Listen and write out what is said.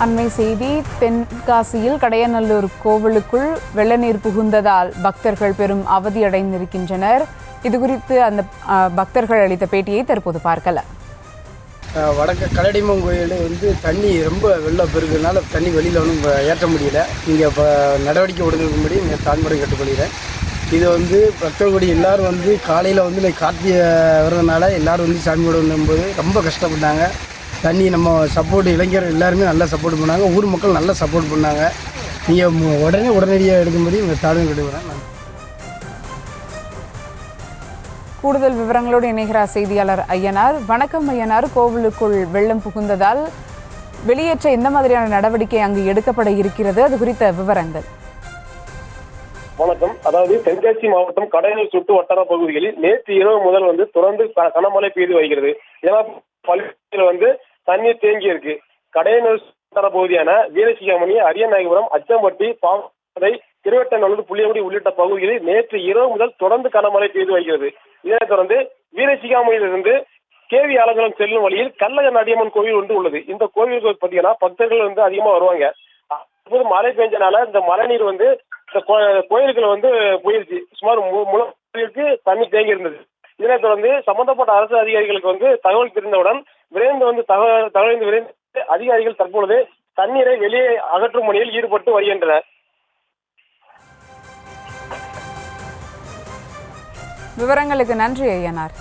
அண்மை செய்தி. தென்காசியில் கடையநல்லூர் கோவிலுக்குள் வெள்ள நீர் புகுந்ததால் பக்தர்கள் பெரும் அவதியடைந்திருக்கின்றனர். இதுகுறித்து அந்த பக்தர்கள் அளித்த பேட்டியை தற்போது பார்க்கலாம். வடக்கு கல்லடியம்மன் கோயில் தண்ணி ரொம்ப வெள்ளம் பெருக்கிறதுனால தண்ணி வெளியில் ஒன்றும் ஏற்ற முடியல. இங்கே இப்போ நடவடிக்கை எடுக்கும்படி தான்முறை கேட்டுக்கொள்கிறேன். இது பக்தர்களுடைய எல்லோரும் காலையில் கார்த்திகை வர்றதுனால எல்லோரும் சாமி கும்பிடும்போது ரொம்ப கஷ்டப்பட்டாங்க. தண்ணி நம்ம சப்போர்ட் இளைஞர் எல்லாருமே நல்லா சப்போர்ட் பண்ணாங்க. ஊர் மக்கள் நல்லா சப்போர்ட் பண்ணாங்க. நீங்கள் உடனடியாக எடுக்கும்படி தாழ்வு கேட்டுக்கிறேன். கூடுதல் விவரங்களோடு இணைகிறார் செய்தியாளர் ஐயனார். வணக்கம் ஐயனார். கோவிலுக்குள் வெள்ளம் புகுந்ததால் வெளியேற்ற எந்த மாதிரியான நடவடிக்கை அங்கு எடுக்கப்பட இருக்கிறது, அது குறித்த விவரங்கள்? வணக்கம். அதாவது தென்காசி மாவட்டம் கடையநல்லூர் சுற்று வட்டார பகுதிகளில் நேற்று இரவு முதல் தொடர்ந்து கனமழை பெய்து வருகிறது. இதனால் பள்ளிகளில் தண்ணீர் தேங்கி இருக்கு. கடையநல்லூர் வட்டார பகுதியான வீரசிகாமணி, அரியநாயகபுரம், அச்சம்பட்டி, பாவதை, திருவெட்டநல்லூர், புளியங்குடி உள்ளிட்ட பகுதிகளில் நேற்று இரவு முதல் தொடர்ந்து கனமழை பெய்து வருகிறது. இதனைத் தொடர்ந்து வீரசிகாமணியிலிருந்து கேவி ஆலங்குளம் செல்லும் வழியில் கல்லக நடியம்மன் கோவில் உள்ளது. இந்த கோவிலுக்கு பார்த்தீங்கன்னா பக்தர்கள் அதிகமா வருவாங்க. மழை பெஞ்சனால இந்த மழை நீர் இந்த கோயிலுக்குள்ள போயிருச்சு. சுமார் முழுக்கு தண்ணி தேங்கி இருந்தது. இதனைத் தொடர்ந்து சம்பந்தப்பட்ட அரசு அதிகாரிகளுக்கு தகவல் தெரிந்தவுடன் விரைந்து தகவல் அதிகாரிகள் தற்பொழுது தண்ணீரை வெளியே அகற்றும் பணியில் ஈடுபட்டு வருகின்றனர். விவரங்களுக்கு நன்றி ஐயனார்.